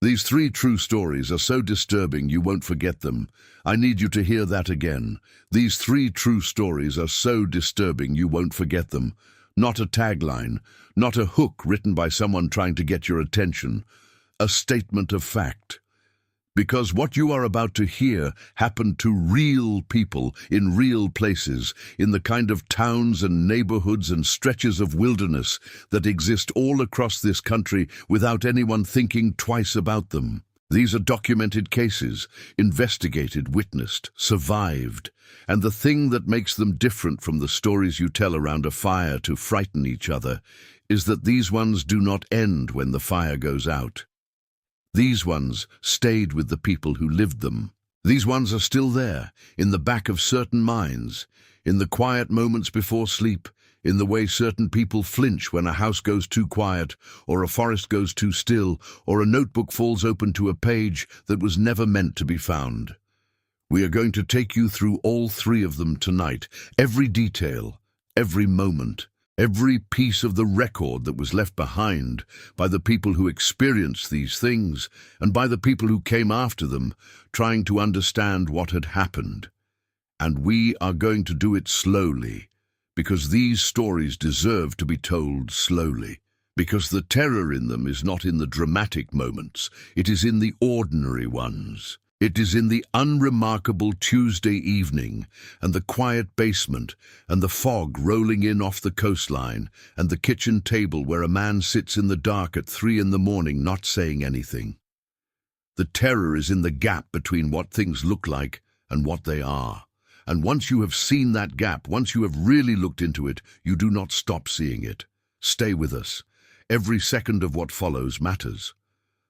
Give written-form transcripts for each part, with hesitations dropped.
These three true stories are so disturbing you won't forget them. I need you to hear that again. These three true stories are so disturbing you won't forget them. Not a tagline, not a hook written by someone trying to get your attention. A statement of fact. Because what you are about to hear happened to real people in real places, in the kind of towns and neighborhoods and stretches of wilderness that exist all across this country without anyone thinking twice about them. These are documented cases, investigated, witnessed, survived, and the thing that makes them different from the stories you tell around a fire to frighten each other is that these ones do not end when the fire goes out. These ones stayed with the people who lived them. These ones are still there, in the back of certain minds, in the quiet moments before sleep, in the way certain people flinch when a house goes too quiet, or a forest goes too still, or a notebook falls open to a page that was never meant to be found. We are going to take you through all three of them tonight, every detail, every moment, every piece of the record that was left behind by the people who experienced these things and by the people who came after them, trying to understand what had happened. And we are going to do it slowly, because these stories deserve to be told slowly. Because the terror in them is not in the dramatic moments, it is in the ordinary ones. It is in the unremarkable Tuesday evening, and the quiet basement, and the fog rolling in off the coastline, and the kitchen table where a man sits in the dark at 3 in the morning not saying anything. The terror is in the gap between what things look like and what they are. And once you have seen that gap, once you have really looked into it, you do not stop seeing it. Stay with us. Every second of what follows matters.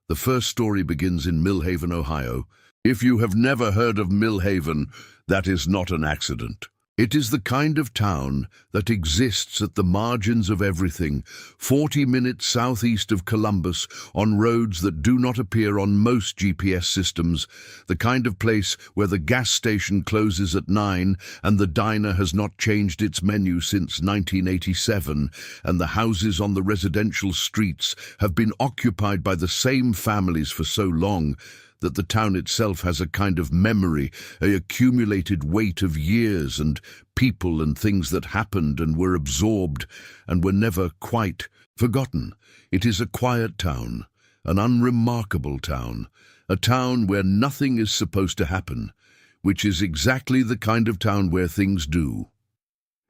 The first story begins in Millhaven, Ohio. If you have never heard of Millhaven, that is not an accident. It is the kind of town that exists at the margins of everything, 40 minutes southeast of Columbus, on roads that do not appear on most GPS systems, the kind of place where the gas station closes at 9 and the diner has not changed its menu since 1987, and the houses on the residential streets have been occupied by the same families for so long that the town itself has a kind of memory, an accumulated weight of years and people and things that happened and were absorbed and were never quite forgotten. It is a quiet town, an unremarkable town, a town where nothing is supposed to happen, which is exactly the kind of town where things do.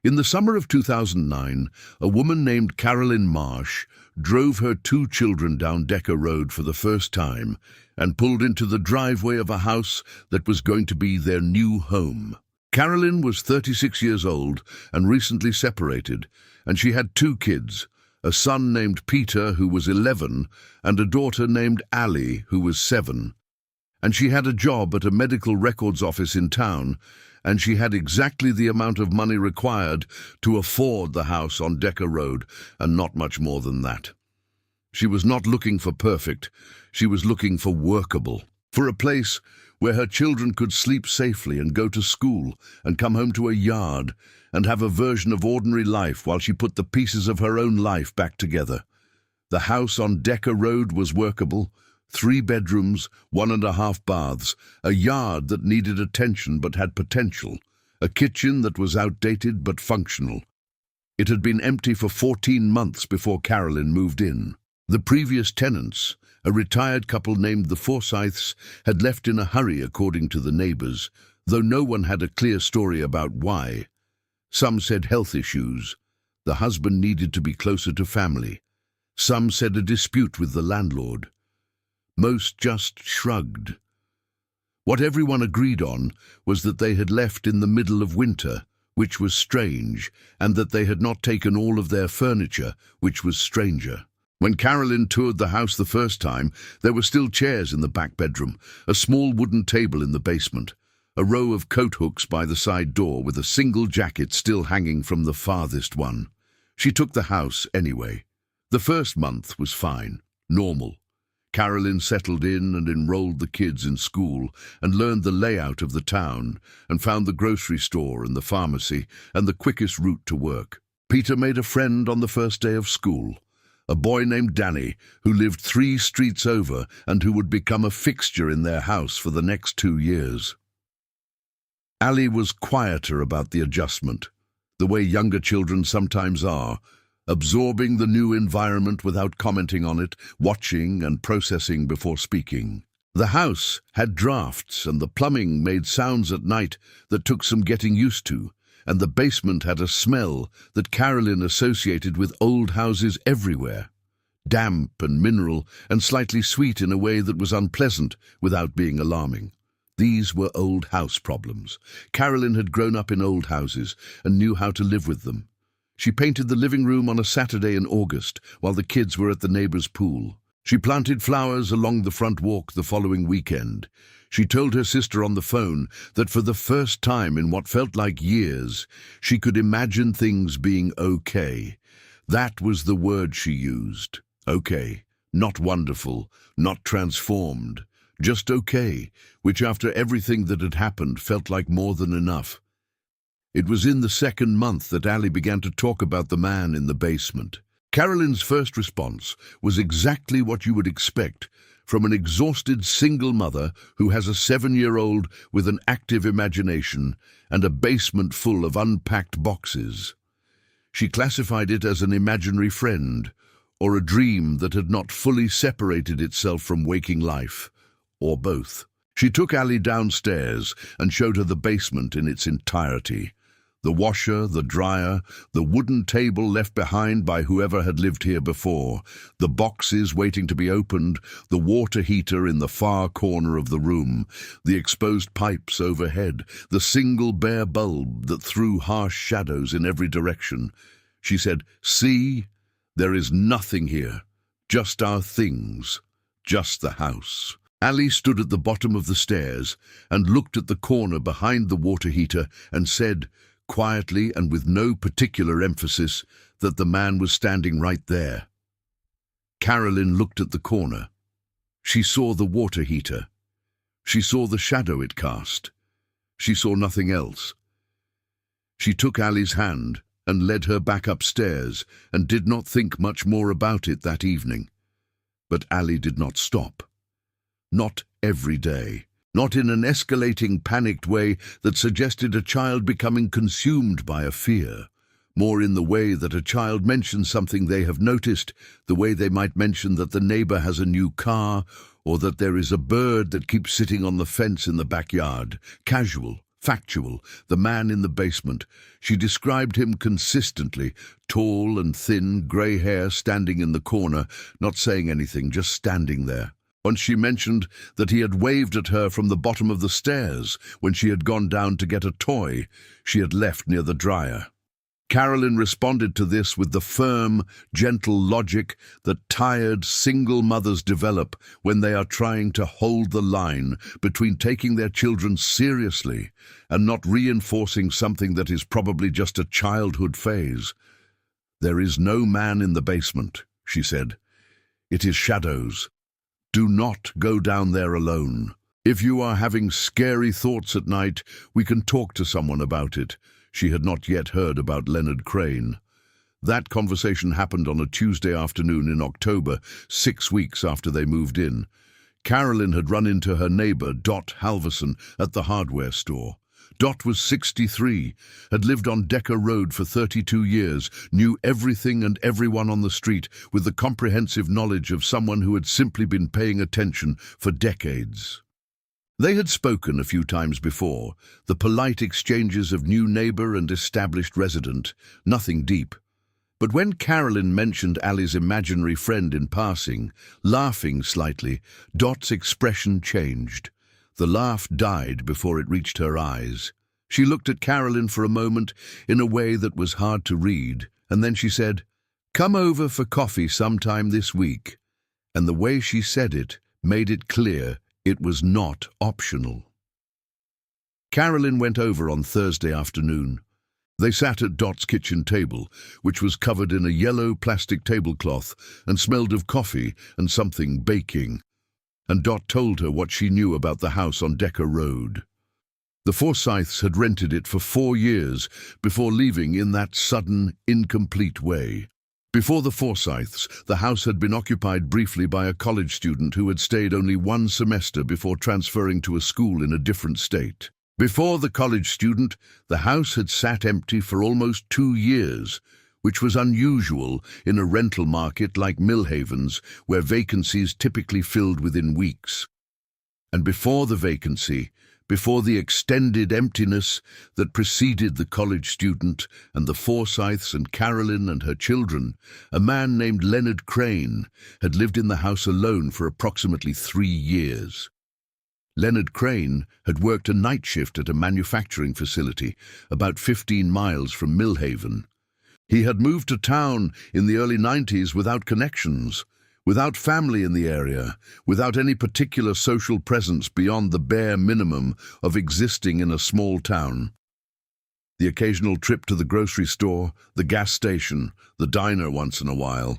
In the summer of 2009, a woman named Carolyn Marsh drove her 2 children down Decker Road for the first time and pulled into the driveway of a house that was going to be their new home. Carolyn was 36 years old and recently separated, and she had 2 kids, a son named Peter, who was 11, and a daughter named Allie, who was 7. And she had a job at a medical records office in town, and she had exactly the amount of money required to afford the house on Decker Road, and not much more than that. She was not looking for perfect, she was looking for workable, for a place where her children could sleep safely and go to school and come home to a yard and have a version of ordinary life while she put the pieces of her own life back together. The house on Decker Road was workable, 3 bedrooms, 1.5 baths, a yard that needed attention but had potential, a kitchen that was outdated but functional. It had been empty for 14 months before Carolyn moved in. The previous tenants, a retired couple named the Forsyths, had left in a hurry according to the neighbors, though no one had a clear story about why. Some said health issues. The husband needed to be closer to family. Some said a dispute with the landlord. Most just shrugged. What everyone agreed on was that they had left in the middle of winter, which was strange, and that they had not taken all of their furniture, which was stranger. When Carolyn toured the house the first time, there were still chairs in the back bedroom, a small wooden table in the basement, a row of coat hooks by the side door with a single jacket still hanging from the farthest one. She took the house anyway. The first month was fine, normal. Carolyn settled in and enrolled the kids in school and learned the layout of the town and found the grocery store and the pharmacy and the quickest route to work. Peter made a friend on the first day of school, a boy named Danny, who lived 3 streets over and who would become a fixture in their house for the next 2 years. Ali was quieter about the adjustment, the way younger children sometimes are, absorbing the new environment without commenting on it, watching and processing before speaking. The house had drafts, and the plumbing made sounds at night that took some getting used to, and the basement had a smell that Carolyn associated with old houses everywhere, damp and mineral and slightly sweet in a way that was unpleasant without being alarming. These were old house problems. Carolyn had grown up in old houses and knew how to live with them. She painted the living room on a Saturday in August while the kids were at the neighbor's pool. She planted flowers along the front walk the following weekend. She told her sister on the phone that for the first time in what felt like years, she could imagine things being okay. That was the word she used. Okay. Not wonderful, not transformed. Just okay, which after everything that had happened felt like more than enough. It was in the second month that Ali began to talk about the man in the basement. Carolyn's first response was exactly what you would expect from an exhausted single mother who has a 7-year-old with an active imagination and a basement full of unpacked boxes. She classified it as an imaginary friend, or a dream that had not fully separated itself from waking life, or both. She took Ali downstairs and showed her the basement in its entirety. The washer, the dryer, the wooden table left behind by whoever had lived here before, the boxes waiting to be opened, the water heater in the far corner of the room, the exposed pipes overhead, the single bare bulb that threw harsh shadows in every direction. She said, "See, there is nothing here, just our things, just the house." Ali stood at the bottom of the stairs and looked at the corner behind the water heater and said, quietly and with no particular emphasis, that the man was standing right there. Carolyn looked at the corner. She saw the water heater. She saw the shadow it cast. She saw nothing else. She took Ali's hand and led her back upstairs and did not think much more about it that evening. But Ali did not stop. Not every day. Not in an escalating, panicked way that suggested a child becoming consumed by a fear. More in the way that a child mentions something they have noticed, the way they might mention that the neighbor has a new car, or that there is a bird that keeps sitting on the fence in the backyard. Casual, factual, the man in the basement. She described him consistently, tall and thin, grey hair standing in the corner, not saying anything, just standing there. Once she mentioned that he had waved at her from the bottom of the stairs when she had gone down to get a toy she had left near the dryer. Carolyn responded to this with the firm, gentle logic that tired single mothers develop when they are trying to hold the line between taking their children seriously and not reinforcing something that is probably just a childhood phase. "There is no man in the basement," she said. "It is shadows. Do not go down there alone. If you are having scary thoughts at night, we can talk to someone about it." She had not yet heard about Leonard Crane. That conversation happened on a Tuesday afternoon in October, 6 weeks after they moved in. Carolyn had run into her neighbor, Dot Halverson, at the hardware store. Dot was 63, had lived on Decker Road for 32 years, knew everything and everyone on the street with the comprehensive knowledge of someone who had simply been paying attention for decades. They had spoken a few times before, the polite exchanges of new neighbor and established resident, nothing deep. But when Carolyn mentioned Ali's imaginary friend in passing, laughing slightly, Dot's expression changed. The laugh died before it reached her eyes. She looked at Carolyn for a moment in a way that was hard to read, and then she said, "Come over for coffee sometime this week." And the way she said it made it clear it was not optional. Carolyn went over on Thursday afternoon. They sat at Dot's kitchen table, which was covered in a yellow plastic tablecloth and smelled of coffee and something baking. And Dot told her what she knew about the house on Decker Road. The Forsyths had rented it for 4 years before leaving in that sudden, incomplete way. Before the Forsyths, the house had been occupied briefly by a college student who had stayed only one semester before transferring to a school in a different state. Before the college student, the house had sat empty for almost 2 years, which was unusual in a rental market like Millhaven's, where vacancies typically filled within weeks. And before the vacancy, before the extended emptiness that preceded the college student and the Forsyths and Carolyn and her children, a man named Leonard Crane had lived in the house alone for approximately 3 years. Leonard Crane had worked a night shift at a manufacturing facility about 15 miles from Millhaven. He had moved to town in the early 90s without connections, without family in the area, without any particular social presence beyond the bare minimum of existing in a small town. The occasional trip to the grocery store, the gas station, the diner once in a while.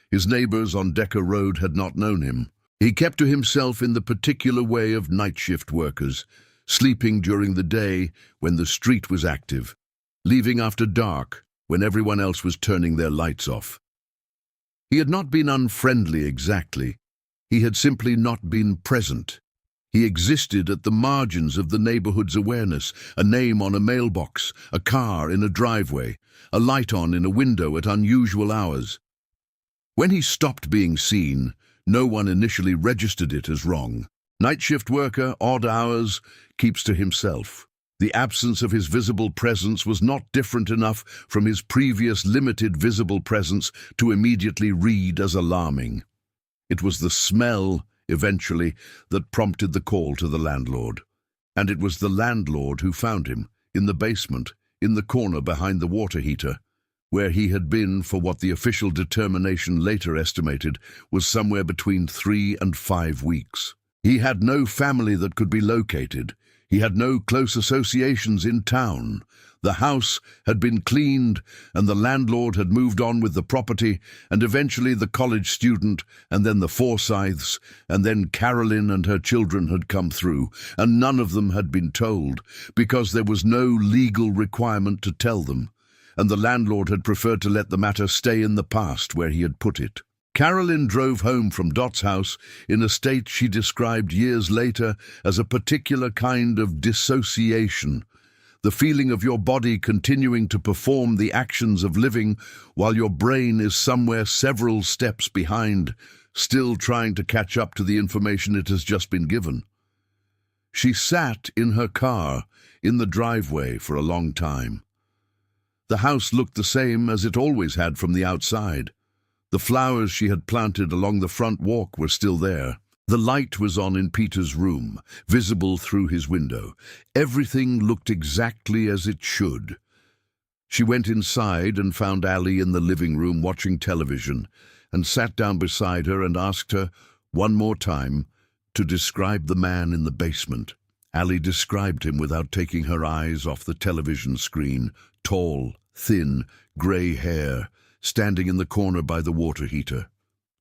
His neighbors on Decker Road had not known him. He kept to himself in the particular way of night shift workers, sleeping during the day when the street was active, leaving after dark when everyone else was turning their lights off. He had not been unfriendly exactly. He had simply not been present. He existed at the margins of the neighborhood's awareness, a name on a mailbox, a car in a driveway, a light on in a window at unusual hours. When he stopped being seen, no one initially registered it as wrong. Night shift worker, odd hours, keeps to himself. The absence of his visible presence was not different enough from his previous limited visible presence to immediately read as alarming. It was the smell, eventually, that prompted the call to the landlord. And it was the landlord who found him, in the basement, in the corner behind the water heater, where he had been for what the official determination later estimated was somewhere between 3 and 5 weeks. He had no family that could be located. He had no close associations in town. The house had been cleaned, and the landlord had moved on with the property, and eventually the college student, and then the Forsyths, and then Carolyn and her children had come through, and none of them had been told, because there was no legal requirement to tell them, and the landlord had preferred to let the matter stay in the past where he had put it. Carolyn drove home from Dot's house in a state she described years later as a particular kind of dissociation, the feeling of your body continuing to perform the actions of living while your brain is somewhere several steps behind, still trying to catch up to the information it has just been given. She sat in her car in the driveway for a long time. The house looked the same as it always had from the outside. The flowers she had planted along the front walk were still there. The light was on in Peter's room, visible through his window. Everything looked exactly as it should. She went inside and found Allie in the living room watching television, and sat down beside her and asked her, one more time, to describe the man in the basement. Allie described him without taking her eyes off the television screen. Tall, thin, grey hair, standing in the corner by the water heater.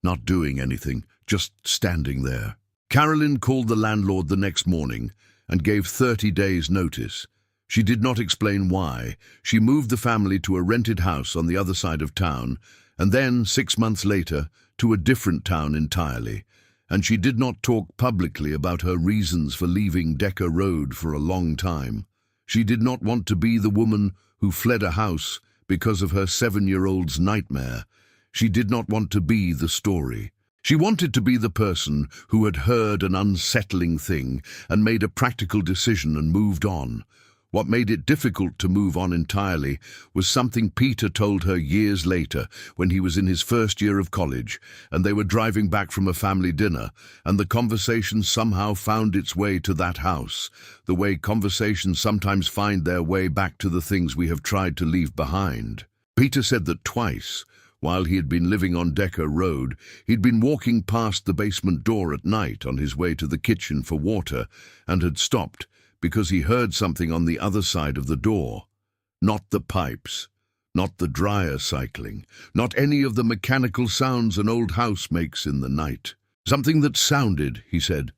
Not doing anything, just standing there. Carolyn called the landlord the next morning and gave 30 days' notice. She did not explain why. She moved the family to a rented house on the other side of town, and then, 6 months later, to a different town entirely. And she did not talk publicly about her reasons for leaving Decker Road for a long time. She did not want to be the woman who fled a house because of her 7-year-old's nightmare. She did not want to be the story. She wanted to be the person who had heard an unsettling thing and made a practical decision and moved on. What made it difficult to move on entirely was something Peter told her years later when he was in his first year of college and they were driving back from a family dinner, and the conversation somehow found its way to that house, the way conversations sometimes find their way back to the things we have tried to leave behind. Peter said that twice, while he had been living on Decker Road, he'd been walking past the basement door at night on his way to the kitchen for water and had stopped because he heard something on the other side of the door. Not the pipes, not the dryer cycling, not any of the mechanical sounds an old house makes in the night. Something that sounded, he said,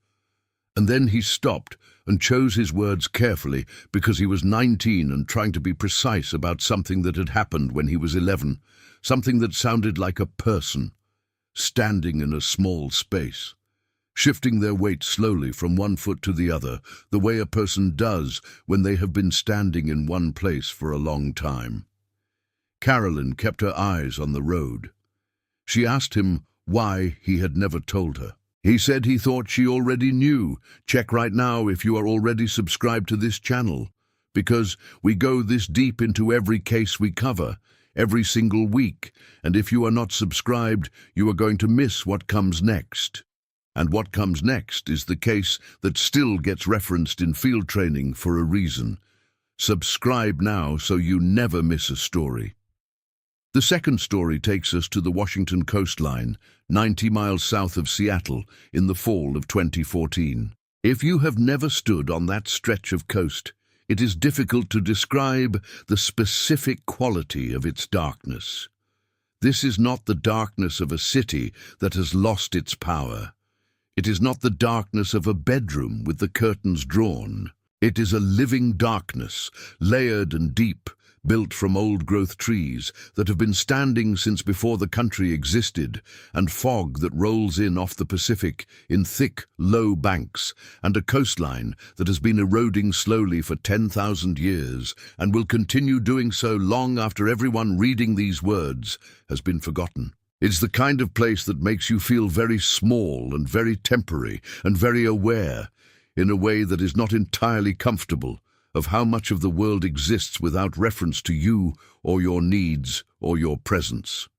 And then he stopped and chose his words carefully because he was 19 and trying to be precise about something that had happened when he was 11, something that sounded like a person, standing in a small space, shifting their weight slowly from one foot to the other, the way a person does when they have been standing in one place for a long time. Carolyn kept her eyes on the road. She asked him why he had never told her. He said he thought she already knew. Check right now if you are already subscribed to this channel, because we go this deep into every case we cover, every single week, and if you are not subscribed, you are going to miss what comes next. And what comes next is the case that still gets referenced in field training for a reason. Subscribe now so you never miss a story. The second story takes us to the Washington coastline, 90 miles south of Seattle, in the fall of 2014. If you have never stood on that stretch of coast, it is difficult to describe the specific quality of its darkness. This is not the darkness of a city that has lost its power. It is not the darkness of a bedroom with the curtains drawn. It is a living darkness, layered and deep, built from old-growth trees that have been standing since before the country existed, and fog that rolls in off the Pacific in thick, low banks, and a coastline that has been eroding slowly for 10,000 years and will continue doing so long after everyone reading these words has been forgotten. It's the kind of place that makes you feel very small and very temporary and very aware, in a way that is not entirely comfortable, of how much of the world exists without reference to you or your needs or your presence.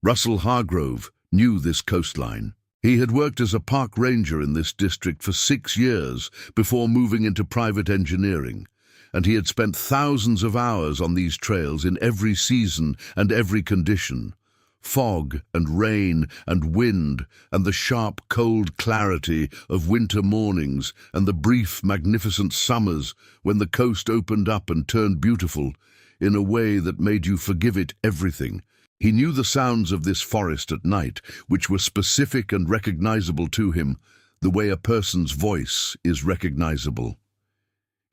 Russell Hargrove knew this coastline. He had worked as a park ranger in this district for 6 years before moving into private engineering, and he had spent thousands of hours on these trails in every season and every condition. Fog and rain and wind and the sharp, cold clarity of winter mornings and the brief, magnificent summers when the coast opened up and turned beautiful in a way that made you forgive it everything. He knew the sounds of this forest at night, which were specific and recognizable to him, the way a person's voice is recognizable.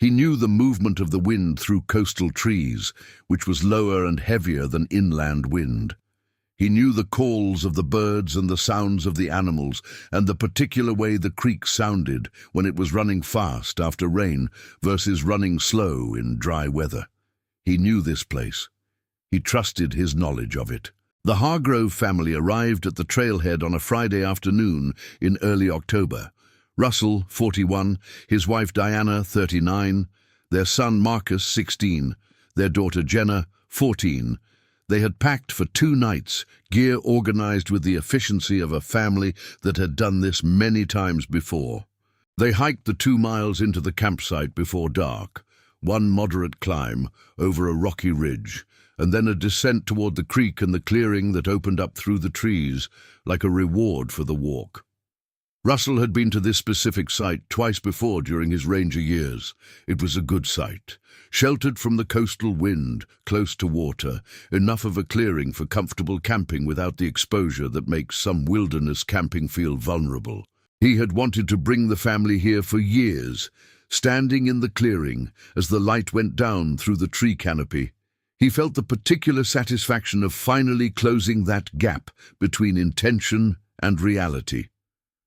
He knew the movement of the wind through coastal trees, which was lower and heavier than inland wind. He knew the calls of the birds and the sounds of the animals and the particular way the creek sounded when it was running fast after rain versus running slow in dry weather. He knew this place. He trusted his knowledge of it. The Hargrove family arrived at the trailhead on a Friday afternoon in early October. Russell, 41, his wife Diana, 39, their son Marcus, 16, their daughter Jenna, 14, They had packed for 2 nights, gear organized with the efficiency of a family that had done this many times before. They hiked the 2 miles into the campsite before dark, one moderate climb over a rocky ridge, and then a descent toward the creek and the clearing that opened up through the trees, like a reward for the walk. Russell had been to this specific site twice before during his ranger years. It was a good site, sheltered from the coastal wind, close to water, enough of a clearing for comfortable camping without the exposure that makes some wilderness camping feel vulnerable. He had wanted to bring the family here for years, standing in the clearing as the light went down through the tree canopy. He felt the particular satisfaction of finally closing that gap between intention and reality.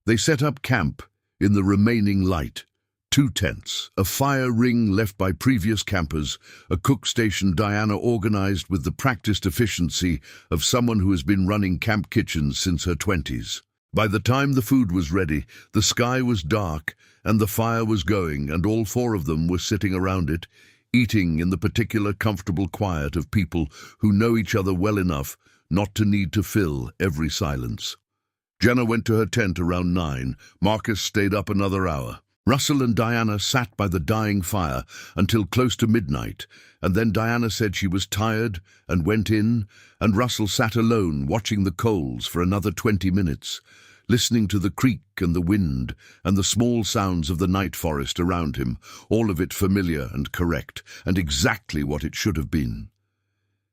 They set up camp in the remaining light. 2 tents, a fire ring left by previous campers, a cook station Diana organized with the practiced efficiency of someone who has been running camp kitchens since her 20s. By the time the food was ready, the sky was dark and the fire was going, and all 4 of them were sitting around it, eating in the particular comfortable quiet of people who know each other well enough not to need to fill every silence. Jenna went to her tent around 9. Marcus stayed up another hour. Russell and Diana sat by the dying fire until close to midnight, and then Diana said she was tired and went in, and Russell sat alone watching the coals for another 20 minutes, listening to the creek and the wind and the small sounds of the night forest around him, all of it familiar and correct, and exactly what it should have been.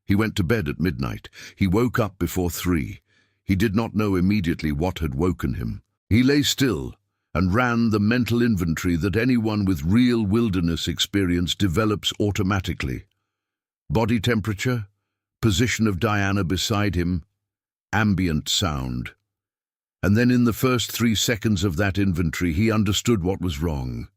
He went to bed at midnight. He woke up before 3. He did not know immediately what had woken him. He lay still and ran the mental inventory that anyone with real wilderness experience develops automatically. Body temperature, position of Diana beside him, ambient sound. And then in the first 3 seconds of that inventory, he understood what was wrong.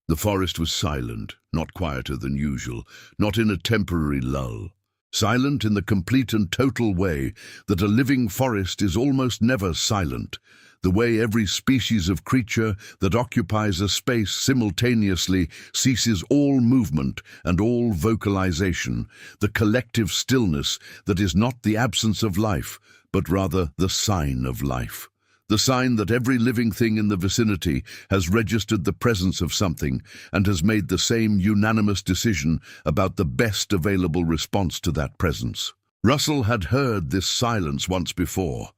The forest was silent, not quieter than usual, not in a temporary lull. Silent in the complete and total way that a living forest is almost never silent, the way every species of creature that occupies a space simultaneously ceases all movement and all vocalization, the collective stillness that is not the absence of life, but rather the sign of life. The sign that every living thing in the vicinity has registered the presence of something and has made the same unanimous decision about the best available response to that presence. Russell had heard this silence once before.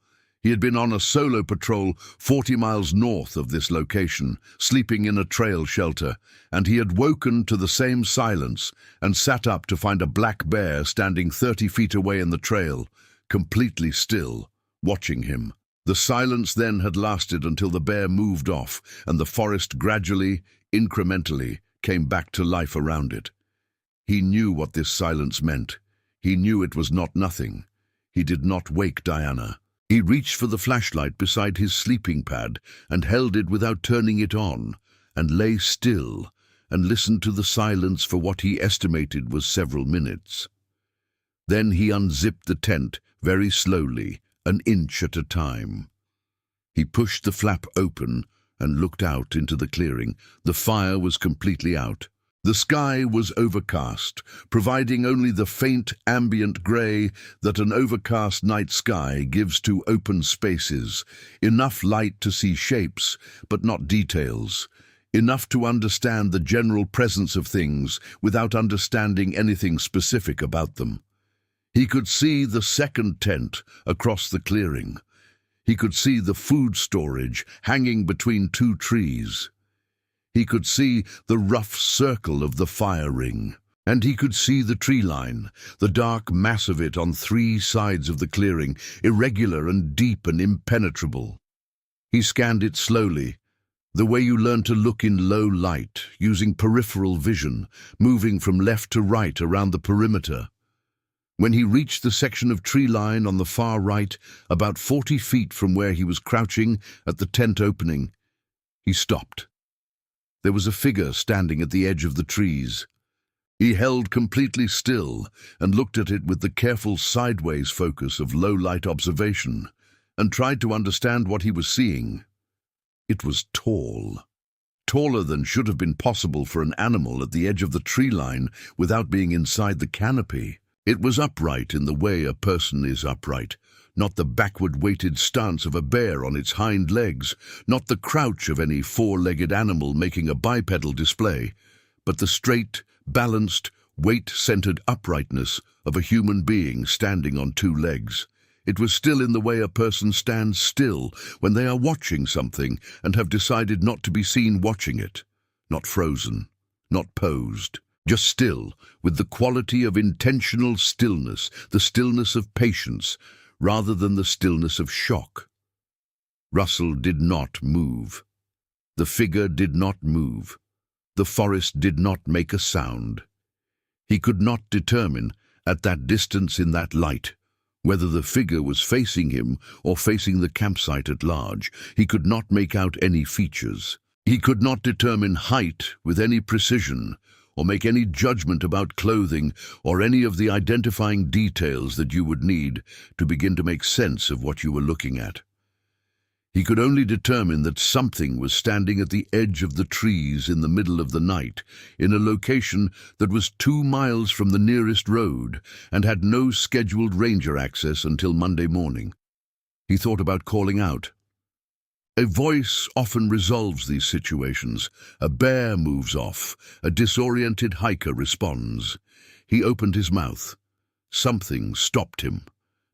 He had been on a solo patrol 40 miles north of this location, sleeping in a trail shelter, and he had woken to the same silence and sat up to find a black bear standing 30 feet away in the trail, completely still, watching him. The silence then had lasted until the bear moved off and the forest gradually, incrementally, came back to life around it. He knew what this silence meant. He knew it was not nothing. He did not wake Diana. He reached for the flashlight beside his sleeping pad and held it without turning it on, and lay still and listened to the silence for what he estimated was several minutes. Then he unzipped the tent very slowly, an inch at a time. He pushed the flap open and looked out into the clearing. The fire was completely out. The sky was overcast, providing only the faint ambient grey that an overcast night sky gives to open spaces, enough light to see shapes, but not details, enough to understand the general presence of things without understanding anything specific about them. He could see the second tent across the clearing. He could see the food storage hanging between 2 trees. He could see the rough circle of the fire ring. And he could see the tree line, the dark mass of it on 3 sides of the clearing, irregular and deep and impenetrable. He scanned it slowly, the way you learn to look in low light, using peripheral vision, moving from left to right around the perimeter. When he reached the section of tree line on the far right, about 40 feet from where he was crouching at the tent opening, he stopped. There was a figure standing at the edge of the trees. He held completely still and looked at it with the careful sideways focus of low-light observation, and tried to understand what he was seeing. It was tall. Taller than should have been possible for an animal at the edge of the tree line without being inside the canopy. It was upright in the way a person is upright, not the backward-weighted stance of a bear on its hind legs, not the crouch of any 4-legged animal making a bipedal display, but the straight, balanced, weight-centered uprightness of a human being standing on 2 legs. It was still in the way a person stands still when they are watching something and have decided not to be seen watching it, not frozen, not posed. Just still, with the quality of intentional stillness, the stillness of patience, rather than the stillness of shock. Russell did not move. The figure did not move. The forest did not make a sound. He could not determine, at that distance in that light, whether the figure was facing him or facing the campsite at large. He could not make out any features. He could not determine height with any precision, or make any judgment about clothing or any of the identifying details that you would need to begin to make sense of what you were looking at. He could only determine that something was standing at the edge of the trees in the middle of the night, in a location that was 2 miles from the nearest road and had no scheduled ranger access until Monday morning. He thought about calling out. A voice often resolves these situations. A bear moves off. A disoriented hiker responds. He opened his mouth. Something stopped him.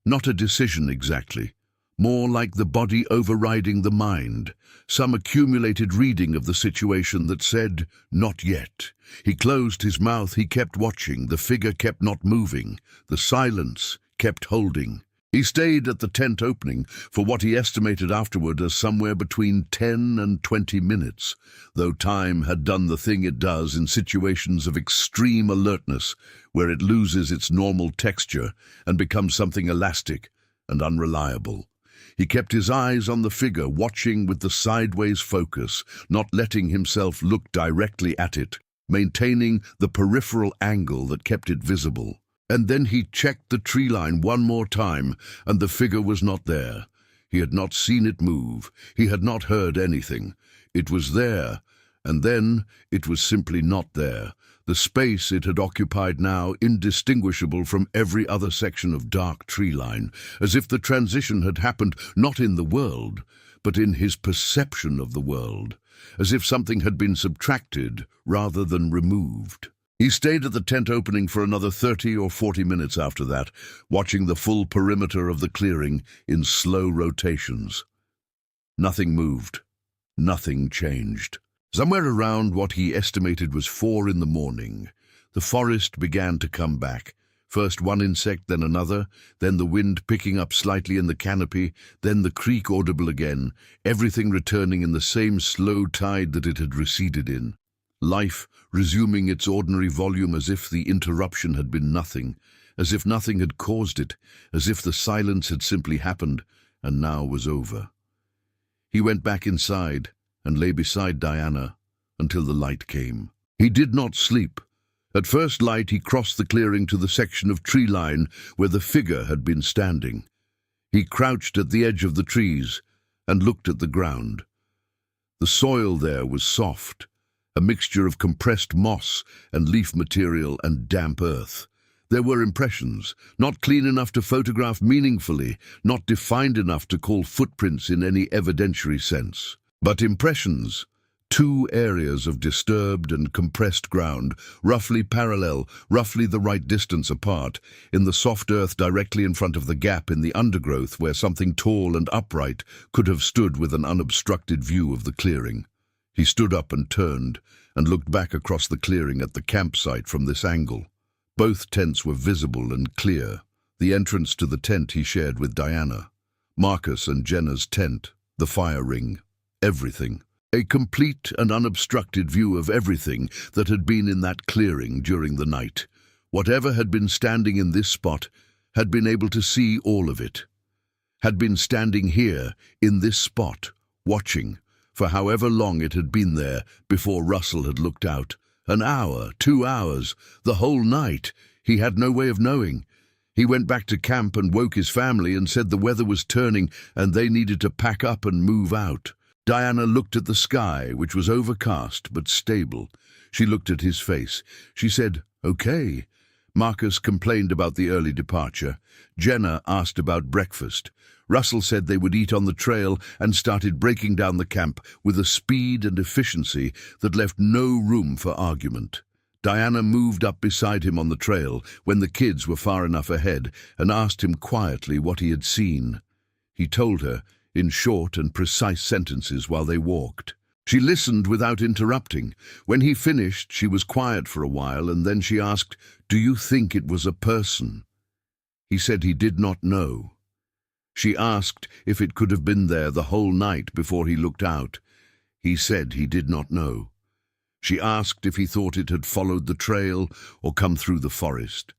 Not a decision exactly. More like the body overriding the mind. Some accumulated reading of the situation that said, "Not yet." He closed his mouth. He kept watching. The figure kept not moving. The silence kept holding. He stayed at the tent opening for what he estimated afterward as somewhere between 10 and 20 minutes, though time had done the thing it does in situations of extreme alertness, where it loses its normal texture and becomes something elastic and unreliable. He kept his eyes on the figure, watching with the sideways focus, not letting himself look directly at it, maintaining the peripheral angle that kept it visible. And then he checked the tree line one more time, and the figure was not there. He had not seen it move. He had not heard anything. It was there, and then it was simply not there. The space it had occupied now indistinguishable from every other section of dark tree line, as if the transition had happened not in the world, but in his perception of the world, as if something had been subtracted rather than removed. He stayed at the tent opening for another 30 or 40 minutes after that, watching the full perimeter of the clearing in slow rotations. Nothing moved. Nothing changed. Somewhere around what he estimated was 4 in the morning, the forest began to come back. First one insect, then another, then the wind picking up slightly in the canopy, then the creak audible again, everything returning in the same slow tide that it had receded in. Life resuming its ordinary volume, as if the interruption had been nothing, as if nothing had caused it, as if the silence had simply happened and now was over. He went back inside and lay beside Diana until the light came. He did not sleep. At first light he crossed the clearing to the section of tree line where the figure had been standing. He crouched at the edge of the trees and looked at the ground. The soil there was soft, a mixture of compressed moss and leaf material and damp earth. There were impressions, not clean enough to photograph meaningfully, not defined enough to call footprints in any evidentiary sense. But impressions, 2 areas of disturbed and compressed ground, roughly parallel, roughly the right distance apart, in the soft earth directly in front of the gap in the undergrowth where something tall and upright could have stood with an unobstructed view of the clearing. He stood up and turned, and looked back across the clearing at the campsite from this angle. Both tents were visible and clear. The entrance to the tent he shared with Diana, Marcus and Jenna's tent, the fire ring, everything. A complete and unobstructed view of everything that had been in that clearing during the night. Whatever had been standing in this spot had been able to see all of it. Had been standing here, in this spot, watching, for however long it had been there before Russell had looked out. An hour, 2 hours, the whole night. He had no way of knowing. He went back to camp and woke his family and said the weather was turning and they needed to pack up and move out. Diana looked at the sky, which was overcast but stable. She looked at his face. She said, "Okay." Marcus complained about the early departure. Jenna asked about breakfast. Russell said they would eat on the trail and started breaking down the camp with a speed and efficiency that left no room for argument. Diana moved up beside him on the trail when the kids were far enough ahead and asked him quietly what he had seen. He told her, in short and precise sentences while they walked. She listened without interrupting. When he finished, she was quiet for a while, and then she asked, "Do you think it was a person?" He said he did not know. She asked if it could have been there the whole night before he looked out. He said he did not know. She asked if he thought it had followed the trail or come through the forest.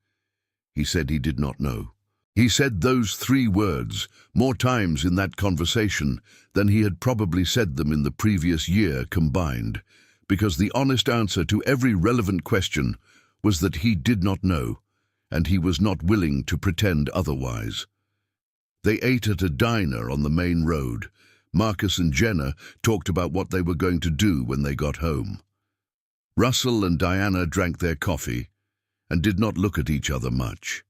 He said he did not know. He said those 3 words more times in that conversation than he had probably said them in the previous year combined, because the honest answer to every relevant question was that he did not know, and he was not willing to pretend otherwise. They ate at a diner on the main road. Marcus and Jenna talked about what they were going to do when they got home. Russell and Diana drank their coffee and did not look at each other much.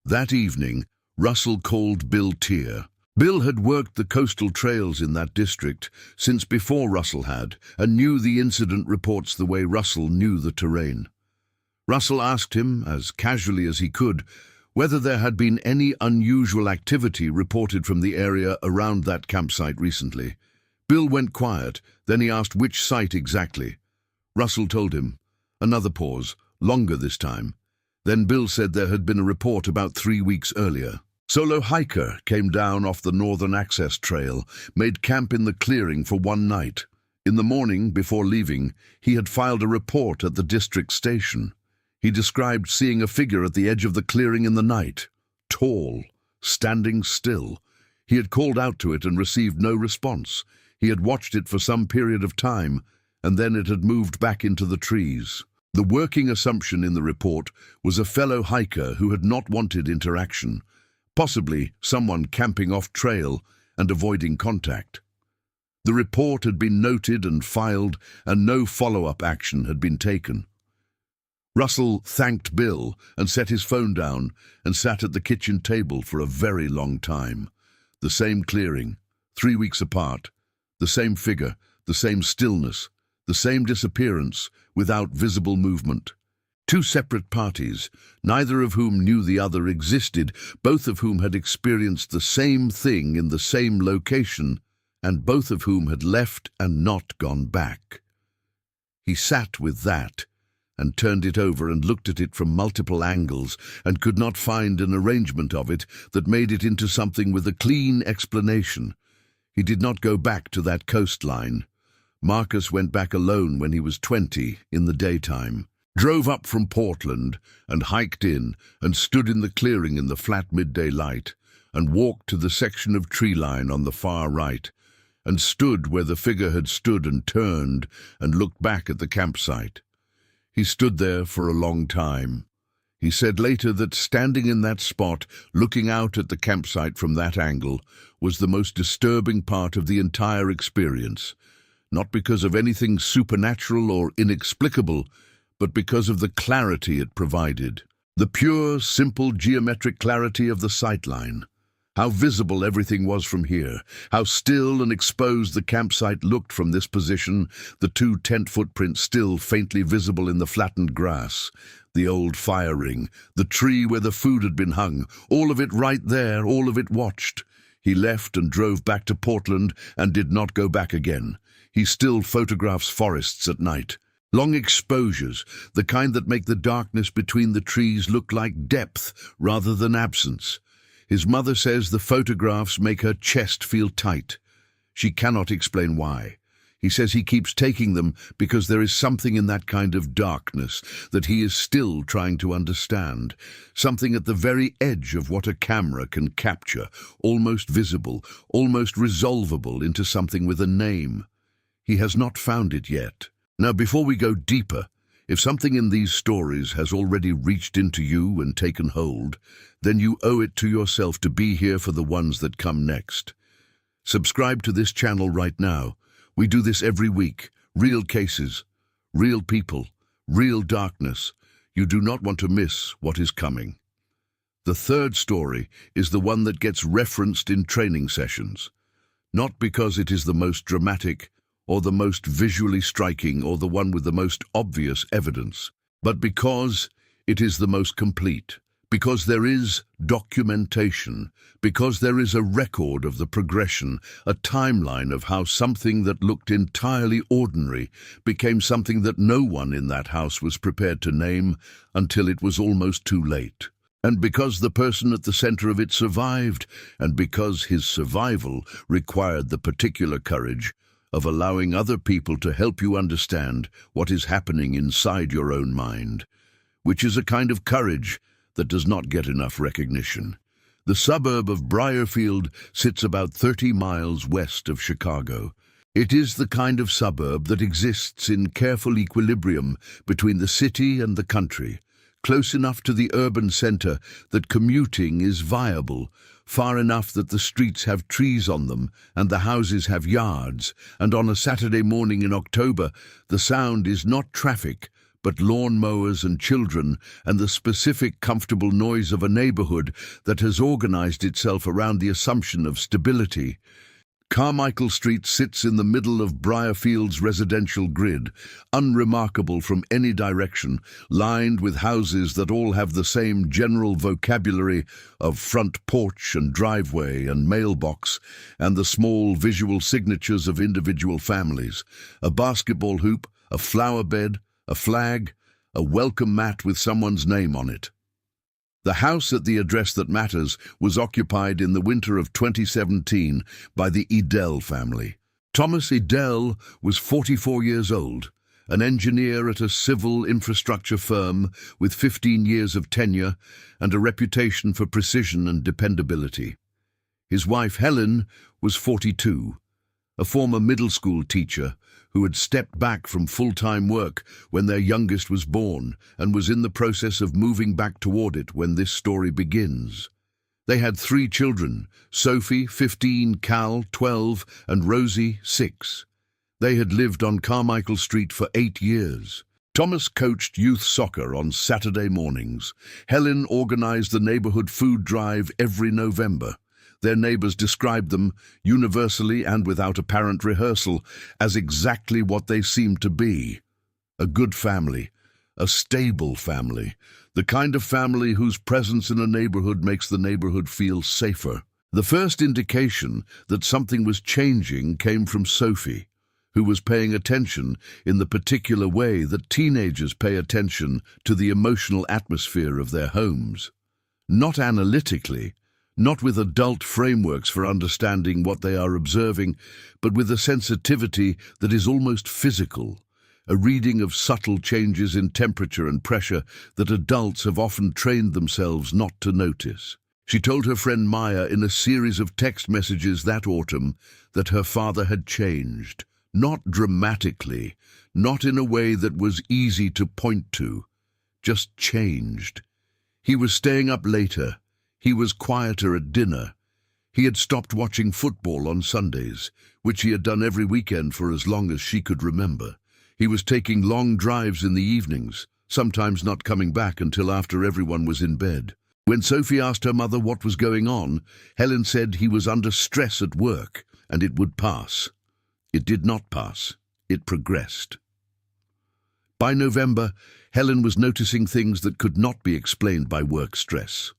That evening, Russell called Bill Tier. Bill had worked the coastal trails in that district since before Russell had, and knew the incident reports the way Russell knew the terrain. Russell asked him, as casually as he could, whether there had been any unusual activity reported from the area around that campsite recently. Bill went quiet, then he asked which site exactly. Russell told him. Another pause, longer this time. Then Bill said there had been a report about 3 weeks earlier. Solo hiker came down off the Northern Access Trail, made camp in the clearing for one night. In the morning, before leaving, he had filed a report at the district station. He described seeing a figure at the edge of the clearing in the night, tall, standing still. He had called out to it and received no response. He had watched it for some period of time, and then it had moved back into the trees. The working assumption in the report was a fellow hiker who had not wanted interaction, possibly someone camping off trail and avoiding contact. The report had been noted and filed, and no follow-up action had been taken. Russell thanked Bill and set his phone down and sat at the kitchen table for a very long time. The same clearing, 3 weeks apart, the same figure, the same stillness, the same disappearance without visible movement. Two separate parties, neither of whom knew the other existed, both of whom had experienced the same thing in the same location, and both of whom had left and not gone back. He sat with that, and turned it over and looked at it from multiple angles, and could not find an arrangement of it that made it into something with a clean explanation. He did not go back to that coastline. Marcus went back alone when he was 20 in the daytime, drove up from Portland and hiked in and stood in the clearing in the flat midday light, and walked to the section of tree line on the far right, and stood where the figure had stood and turned and looked back at the campsite. He stood there for a long time. He said later that standing in that spot, looking out at the campsite from that angle, was the most disturbing part of the entire experience, not because of anything supernatural or inexplicable, but because of the clarity it provided. The pure, simple geometric clarity of the sightline. How visible everything was from here, how still and exposed the campsite looked from this position, the 2 tent footprints still faintly visible in the flattened grass, the old fire ring, the tree where the food had been hung, all of it right there, all of it watched. He left and drove back to Portland and did not go back again. He still photographs forests at night. Long exposures, the kind that make the darkness between the trees look like depth rather than absence. His mother says the photographs make her chest feel tight. She cannot explain why. He says he keeps taking them because there is something in that kind of darkness that he is still trying to understand, something at the very edge of what a camera can capture, almost visible, almost resolvable into something with a name. He has not found it yet. Now, before we go deeper, if something in these stories has already reached into you and taken hold, then you owe it to yourself to be here for the ones that come next. Subscribe to this channel right now. We do this every week. Real cases, real people, real darkness. You do not want to miss what is coming. The third story is the one that gets referenced in training sessions. Not because it is the most dramatic, or the most visually striking, or the one with the most obvious evidence, but because it is the most complete, because there is documentation, because there is a record of the progression, a timeline of how something that looked entirely ordinary became something that no one in that house was prepared to name until it was almost too late. And because the person at the center of it survived, and because his survival required the particular courage of allowing other people to help you understand what is happening inside your own mind, which is a kind of courage that does not get enough recognition. The suburb of Briarfield sits about 30 miles west of Chicago. It is the kind of suburb that exists in careful equilibrium between the city and the country, close enough to the urban center that commuting is viable, far enough that the streets have trees on them and the houses have yards, and on a Saturday morning in October, the sound is not traffic, but lawn mowers and children, and the specific comfortable noise of a neighborhood that has organized itself around the assumption of stability. Carmichael Street sits in the middle of Briarfield's residential grid, unremarkable from any direction, lined with houses that all have the same general vocabulary of front porch and driveway and mailbox, and the small visual signatures of individual families: a basketball hoop, a flower bed, a flag, a welcome mat with someone's name on it. The house at the address that matters was occupied in the winter of 2017 by the Edel family. Thomas Edel was 44 years old, an engineer at a civil infrastructure firm with 15 years of tenure and a reputation for precision and dependability. His wife, Helen, was 42, a former middle school teacher who had stepped back from full-time work when their youngest was born and was in the process of moving back toward it when this story begins. They had 3 children, Sophie, 15, Cal, 12, and Rosie, 6. They had lived on Carmichael Street for 8 years. Thomas coached youth soccer on Saturday mornings. Helen organized the neighborhood food drive every November. Their neighbors described them, universally and without apparent rehearsal, as exactly what they seemed to be. A good family, a stable family, the kind of family whose presence in a neighborhood makes the neighborhood feel safer. The first indication that something was changing came from Sophie, who was paying attention in the particular way that teenagers pay attention to the emotional atmosphere of their homes. Not analytically, not with adult frameworks for understanding what they are observing, but with a sensitivity that is almost physical, a reading of subtle changes in temperature and pressure that adults have often trained themselves not to notice. She told her friend Maya in a series of text messages that autumn that her father had changed, not dramatically, not in a way that was easy to point to, just changed. He was staying up later. He was quieter at dinner. He had stopped watching football on Sundays, which he had done every weekend for as long as she could remember. He was taking long drives in the evenings, sometimes not coming back until after everyone was in bed. When Sophie asked her mother what was going on, Helen said he was under stress at work and it would pass. It did not pass. It progressed. By November, Helen was noticing things that could not be explained by work stress.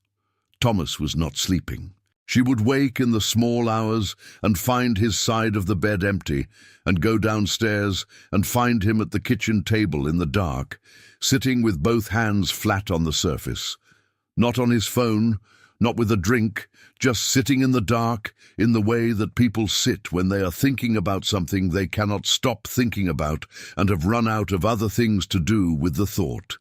Thomas was not sleeping. She would wake in the small hours and find his side of the bed empty, and go downstairs and find him at the kitchen table in the dark, sitting with both hands flat on the surface. Not on his phone, not with a drink, just sitting in the dark in the way that people sit when they are thinking about something they cannot stop thinking about and have run out of other things to do with the thought.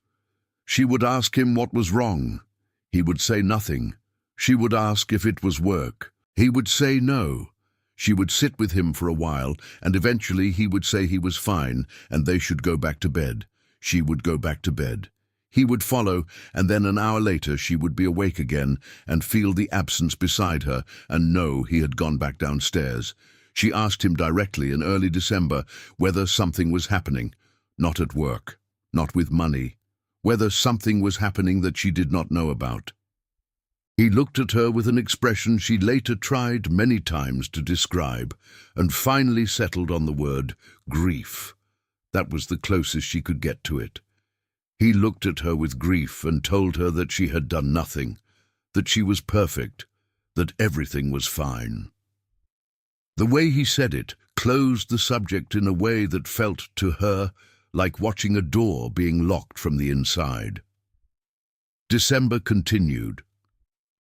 She would ask him what was wrong. He would say nothing. She would ask if it was work. He would say no. She would sit with him for a while, and eventually he would say he was fine and they should go back to bed. She would go back to bed. He would follow, and then an hour later she would be awake again and feel the absence beside her and know he had gone back downstairs. She asked him directly in early December whether something was happening, not at work, not with money, whether something was happening that she did not know about. He looked at her with an expression she later tried many times to describe, and finally settled on the word grief. That was the closest she could get to it. He looked at her with grief and told her that she had done nothing, that she was perfect, that everything was fine. The way he said it closed the subject in a way that felt to her like watching a door being locked from the inside. December continued.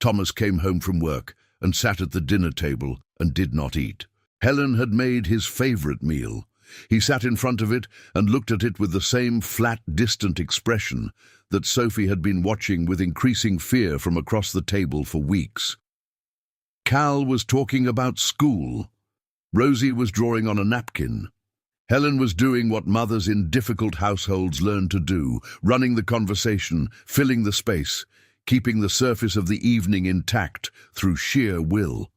Thomas came home from work and sat at the dinner table and did not eat. Helen had made his favorite meal. He sat in front of it and looked at it with the same flat, distant expression that Sophie had been watching with increasing fear from across the table for weeks. Cal was talking about school. Rosie was drawing on a napkin. Helen was doing what mothers in difficult households learn to do, running the conversation, filling the space, keeping the surface of the evening intact through sheer will.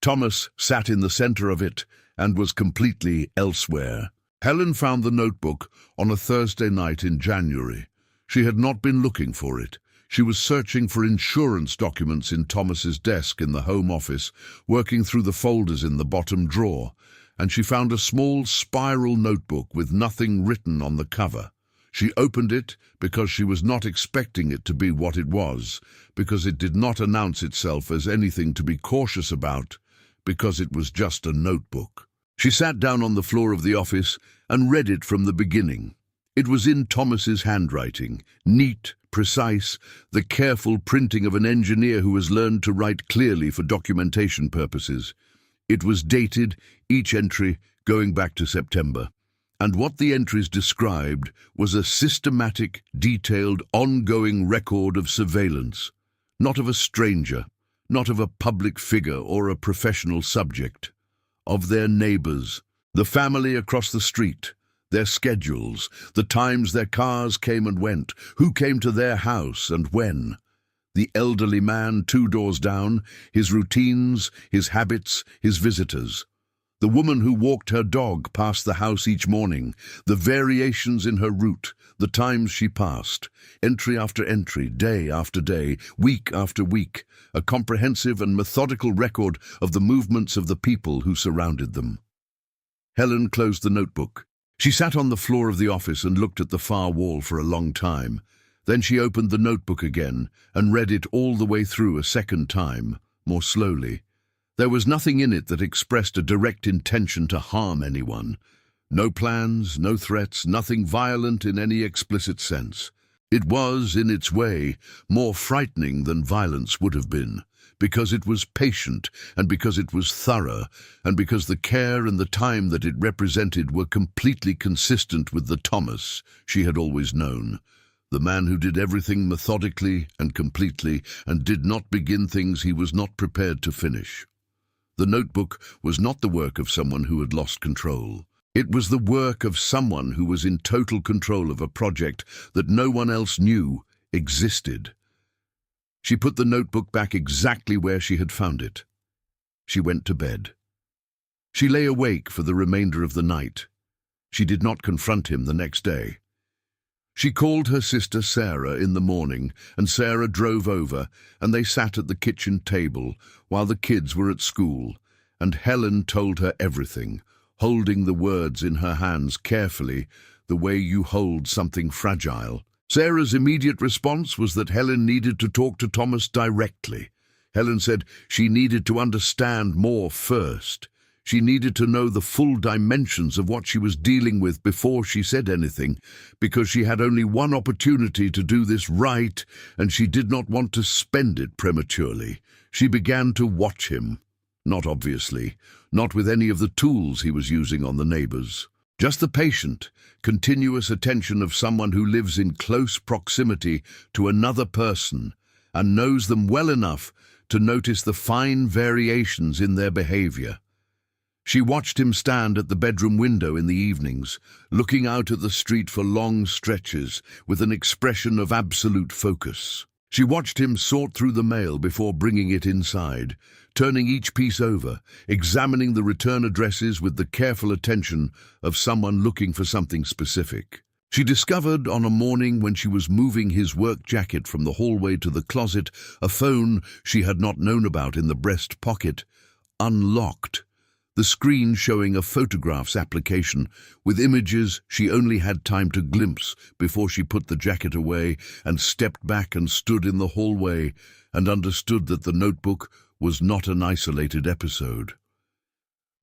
Thomas sat in the center of it and was completely elsewhere. Helen found the notebook on a Thursday night in January. She had not been looking for it. She was searching for insurance documents in Thomas's desk in the home office, working through the folders in the bottom drawer, and she found a small spiral notebook with nothing written on the cover. She opened it because she was not expecting it to be what it was, because it did not announce itself as anything to be cautious about, because it was just a notebook. She sat down on the floor of the office and read it from the beginning. It was in Thomas's handwriting, neat, precise, the careful printing of an engineer who has learned to write clearly for documentation purposes. It was dated, each entry going back to September. And what the entries described was a systematic, detailed, ongoing record of surveillance, not of a stranger, not of a public figure or a professional subject, of their neighbors, the family across the street, their schedules, the times their cars came and went, who came to their house and when, the elderly man 2 doors down, his routines, his habits, his visitors. The woman who walked her dog past the house each morning, the variations in her route, the times she passed, entry after entry, day after day, week after week, a comprehensive and methodical record of the movements of the people who surrounded them. Helen closed the notebook. She sat on the floor of the office and looked at the far wall for a long time. Then she opened the notebook again and read it all the way through a second time, more slowly. There was nothing in it that expressed a direct intention to harm anyone. No plans, no threats, nothing violent in any explicit sense. It was, in its way, more frightening than violence would have been, because it was patient, and because it was thorough, and because the care and the time that it represented were completely consistent with the Thomas she had always known. The man who did everything methodically and completely, and did not begin things he was not prepared to finish. The notebook was not the work of someone who had lost control. It was the work of someone who was in total control of a project that no one else knew existed. She put the notebook back exactly where she had found it. She went to bed. She lay awake for the remainder of the night. She did not confront him the next day. She called her sister Sarah in the morning, and Sarah drove over, and they sat at the kitchen table while the kids were at school, and Helen told her everything, holding the words in her hands carefully, the way you hold something fragile. Sarah's immediate response was that Helen needed to talk to Thomas directly. Helen said she needed to understand more first. She needed to know the full dimensions of what she was dealing with before she said anything, because she had only one opportunity to do this right, and she did not want to spend it prematurely. She began to watch him. Not obviously, not with any of the tools he was using on the neighbors. Just the patient, continuous attention of someone who lives in close proximity to another person and knows them well enough to notice the fine variations in their behavior. She watched him stand at the bedroom window in the evenings, looking out at the street for long stretches with an expression of absolute focus. She watched him sort through the mail before bringing it inside, turning each piece over, examining the return addresses with the careful attention of someone looking for something specific. She discovered on a morning when she was moving his work jacket from the hallway to the closet a phone she had not known about in the breast pocket, unlocked. The screen showing a photographs application with images she only had time to glimpse before she put the jacket away and stepped back and stood in the hallway and understood that the notebook was not an isolated episode.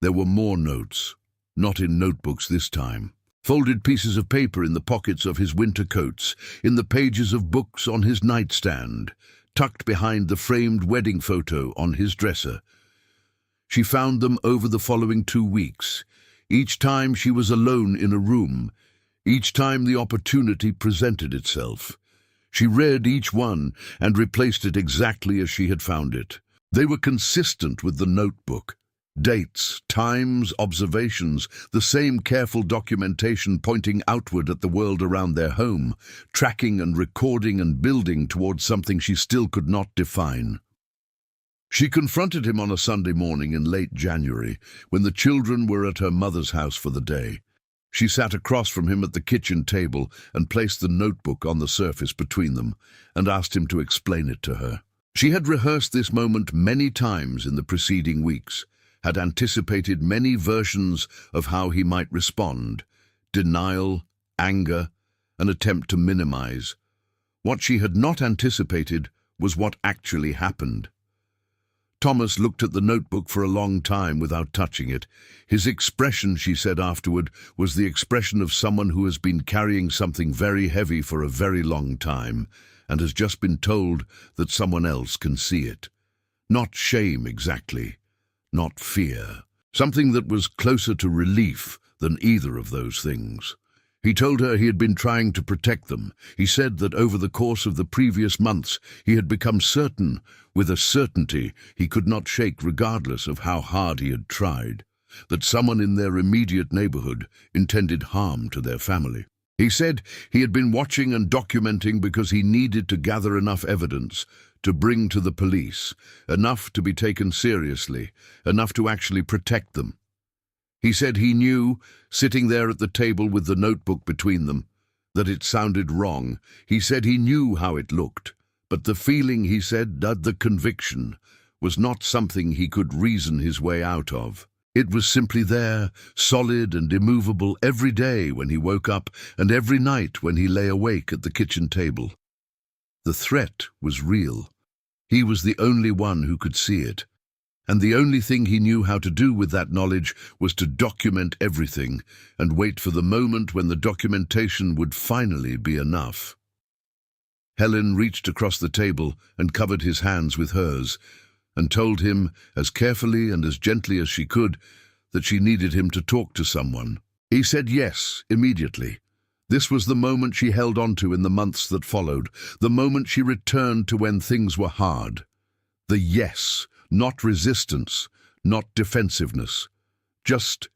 There were more notes, not in notebooks this time. Folded pieces of paper in the pockets of his winter coats, in the pages of books on his nightstand, tucked behind the framed wedding photo on his dresser. She found them over the following 2 weeks. Each time she was alone in a room, each time the opportunity presented itself. She read each one and replaced it exactly as she had found it. They were consistent with the notebook. Dates, times, observations, the same careful documentation pointing outward at the world around their home, tracking and recording and building towards something she still could not define. She confronted him on a Sunday morning in late January, when the children were at her mother's house for the day. She sat across from him at the kitchen table and placed the notebook on the surface between them, and asked him to explain it to her. She had rehearsed this moment many times in the preceding weeks, had anticipated many versions of how he might respond: denial, anger, an attempt to minimize. What she had not anticipated was what actually happened. Thomas looked at the notebook for a long time without touching it. His expression, she said afterward, was the expression of someone who has been carrying something very heavy for a very long time, and has just been told that someone else can see it. Not shame exactly, not fear. Something that was closer to relief than either of those things. He told her he had been trying to protect them. He said that over the course of the previous months he had become certain, with a certainty he could not shake regardless of how hard he had tried, that someone in their immediate neighborhood intended harm to their family. He said he had been watching and documenting because he needed to gather enough evidence to bring to the police, enough to be taken seriously, enough to actually protect them. He said he knew, sitting there at the table with the notebook between them, that it sounded wrong. He said he knew how it looked, but the feeling, he said, that the conviction, was not something he could reason his way out of. It was simply there, solid and immovable every day when he woke up and every night when he lay awake at the kitchen table. The threat was real. He was the only one who could see it. And the only thing he knew how to do with that knowledge was to document everything and wait for the moment when the documentation would finally be enough. Helen reached across the table and covered his hands with hers, and told him, as carefully and as gently as she could, that she needed him to talk to someone. He said yes, immediately. This was the moment she held on to in the months that followed, the moment she returned to when things were hard. The yes. Not resistance, not defensiveness. Just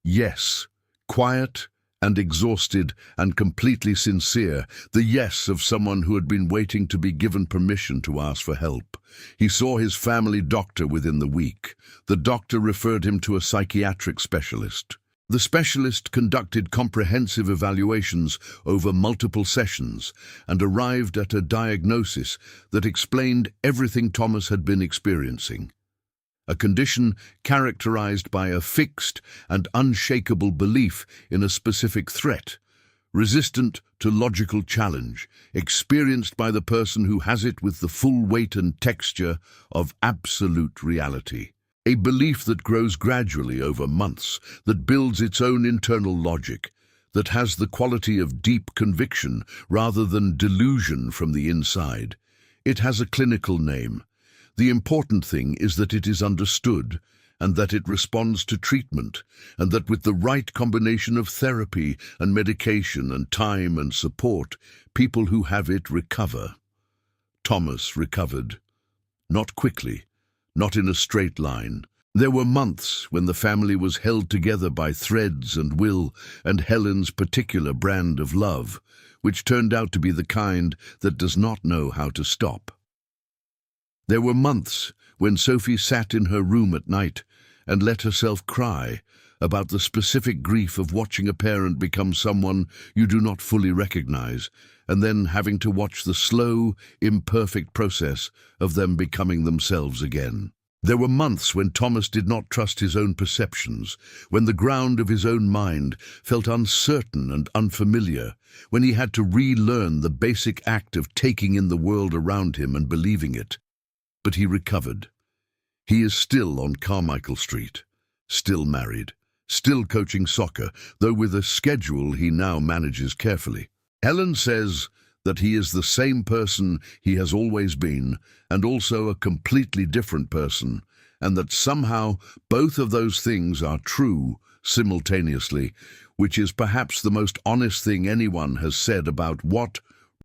yes, quiet and exhausted and completely sincere, the yes of someone who had been waiting to be given permission to ask for help. He saw his family doctor within the week. The doctor referred him to a psychiatric specialist. The specialist conducted comprehensive evaluations over multiple sessions and arrived at a diagnosis that explained everything Thomas had been experiencing. A condition characterized by a fixed and unshakable belief in a specific threat, resistant to logical challenge, experienced by the person who has it with the full weight and texture of absolute reality. A belief that grows gradually over months, that builds its own internal logic, that has the quality of deep conviction rather than delusion from the inside. It has a clinical name. The important thing is that it is understood, and that it responds to treatment, and that with the right combination of therapy and medication and time and support, people who have it recover. Thomas recovered. Not quickly. Not in a straight line. There were months when the family was held together by threads and will and Helen's particular brand of love, which turned out to be the kind that does not know how to stop. There were months when Sophie sat in her room at night and let herself cry about the specific grief of watching a parent become someone you do not fully recognize, and then having to watch the slow, imperfect process of them becoming themselves again. There were months when Thomas did not trust his own perceptions, when the ground of his own mind felt uncertain and unfamiliar, when he had to relearn the basic act of taking in the world around him and believing it. But he recovered. He is still on Carmichael Street, still married, still coaching soccer, though with a schedule he now manages carefully. Helen says that he is the same person he has always been, and also a completely different person, and that somehow both of those things are true simultaneously, which is perhaps the most honest thing anyone has said about what